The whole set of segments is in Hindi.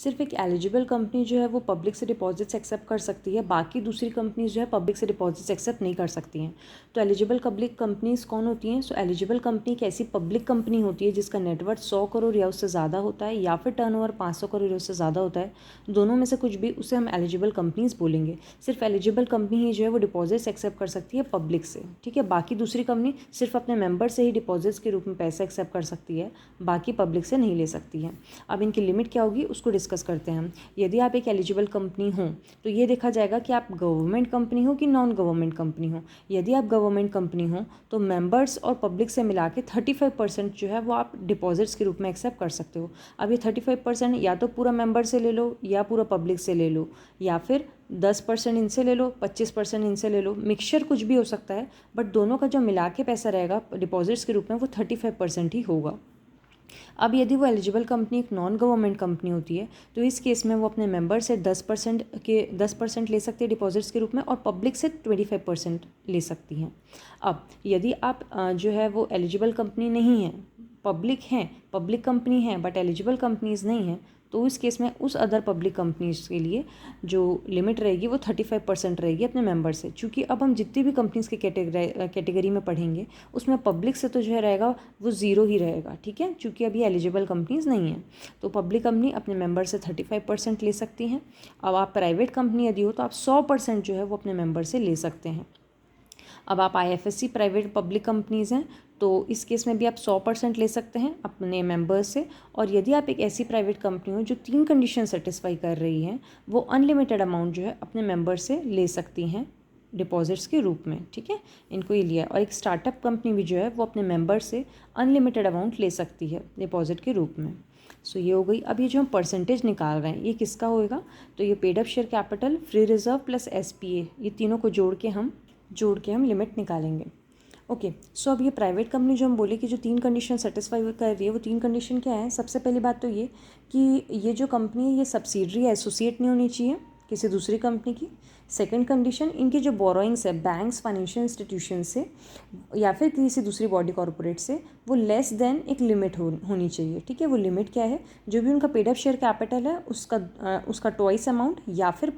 सिर्फ एक एलिजिबल कंपनी जो है वो पब्लिक से डिपॉजिट्स एक्सेप्ट कर सकती है, बाकी दूसरी कंपनीज जो है पब्लिक से डिपॉजिट्स एक्सेप्ट नहीं कर सकती हैं। तो एलिजिबल पब्लिक कंपनीज कौन होती हैं? सो एलिजिबल कंपनी एक ऐसी पब्लिक कंपनी होती है जिसका नेटवर्थ 100 करोड़ या उससे ज़्यादा होता है, या फिर टर्नओवर 500 करोड़ या उससे ज़्यादा होता है, दोनों में से कुछ भी, उसे हम एलिजिबल कंपनीज बोलेंगे। सिर्फ एलिजिबल कंपनी ही जो है वो डिपॉजिट्स एक्सेप्ट कर सकती है पब्लिक से, ठीक है। बाकी दूसरी कंपनी सिर्फ अपने मेंबर से ही डिपॉजिट्स के रूप में पैसे एक्सेप्ट कर सकती है, बाकी पब्लिक से नहीं ले सकती है। अब इनकी लिमिट क्या होगी उसको डिस्कस करते हैं हम। यदि आप एक एलिजिबल कंपनी हो तो ये देखा जाएगा कि आप गवर्नमेंट कंपनी हो कि नॉन गवर्नमेंट कंपनी हो। यदि आप गवर्नमेंट कंपनी हो तो मेंबर्स और पब्लिक से मिला के 35% जो है वो आप डिपॉजिट्स के रूप में एक्सेप्ट कर सकते हो। अब ये 35% या तो पूरा मेंबर से ले लो या पूरा पब्लिक से ले लो, या फिर 10% इनसे ले लो, 25% इनसे ले लो, मिक्सचर कुछ भी हो सकता है, बट दोनों का जो मिला के पैसा रहेगा डिपॉजिट्स के रूप में वो 35% ही होगा। अब यदि वो एलिजिबल कंपनी एक नॉन गवर्नमेंट कंपनी होती है तो इस केस में वो अपने मेंबर से 10% ले सकते हैं डिपॉजिट्स के रूप में, और पब्लिक से 25% ले सकती हैं। अब यदि आप जो है वो एलिजिबल कंपनी नहीं है, पब्लिक कंपनी है बट एलिजिबल कंपनीज नहीं है, तो इस केस में उस अदर पब्लिक कंपनीज के लिए जो लिमिट रहेगी वो 35% रहेगी अपने मेंबर से। चूँकि अब हम जितनी भी कंपनीज की कैटेगरी में पढ़ेंगे उसमें पब्लिक से तो जो है रहेगा वो ज़ीरो ही रहेगा, ठीक है, चूँकि अभी एलिजिबल कंपनीज नहीं हैं। तो पब्लिक कंपनी अपने मेंबर से 35% ले सकती हैं। अब आप प्राइवेट कंपनी यदि हो तो आप 100% जो है वो अपने मेंबर से ले सकते हैं। अब आप IFSC प्राइवेट पब्लिक कंपनीज़ हैं तो इस केस में भी आप 100% ले सकते हैं अपने मेंबर्स से। और यदि आप एक ऐसी प्राइवेट कंपनी हो जो 3 कंडीशन सेटिस्फाई कर रही हैं, वो अनलिमिटेड अमाउंट जो है अपने मेंबर से ले सकती हैं डिपॉजिट्स के रूप में, ठीक है, इनको ये लिया। और एक स्टार्टअप कंपनी भी जो है वो अपने मेंबर से अनलिमिटेड अमाउंट ले सकती है डिपॉजिट के रूप में। सो ये हो गई। अब ये जो हम परसेंटेज निकाल रहे हैं ये किसका होएगा? तो ये paid up share capital, free reserve plus SPA, ये तीनों को जोड़ के हम लिमिट निकालेंगे। ओके, सो अब ये प्राइवेट कंपनी जो हम बोले कि जो 3 कंडीशन सेटिस्फाई कर रही है, वो 3 कंडीशन क्या है? सबसे पहली बात तो ये कि ये जो कंपनी है ये सब्सिडरी एसोसिएट नहीं होनी चाहिए किसी दूसरी कंपनी की। सेकंड कंडीशन, इनकी जो बोरोइंग्स है बैंक्स, फाइनेंशियल इंस्टीट्यूशन से या फिर किसी दूसरी बॉडी कॉर्पोरेट से, वो लेस देन एक लिमिट होनी चाहिए, ठीक है। वो लिमिट क्या है? जो भी उनका पेड अप शेयर कैपिटल है उसका ट्वाइस अमाउंट या फिर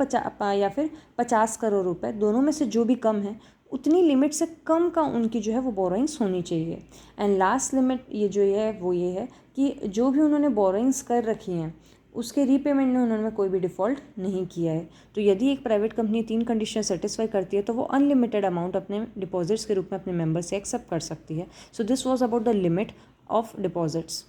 50 करोड़ रुपए, दोनों में से जो भी कम है उतनी लिमिट से कम का उनकी जो है वो बोरोइंग्स होनी चाहिए। एंड लास्ट लिमिट ये जो है वो ये है कि जो भी उन्होंने बोरोइंग्स कर रखी हैं उसके रीपेमेंट में उन्होंने कोई भी डिफ़ॉल्ट नहीं किया है। तो यदि एक प्राइवेट कंपनी 3 कंडीशन सेटिस्फाई करती है तो वो अनलिमिटेड अमाउंट अपने डिपॉजिट्स के रूप में अपने मेंबर से एक्सेप्ट कर सकती है। So this was about the limit of deposits.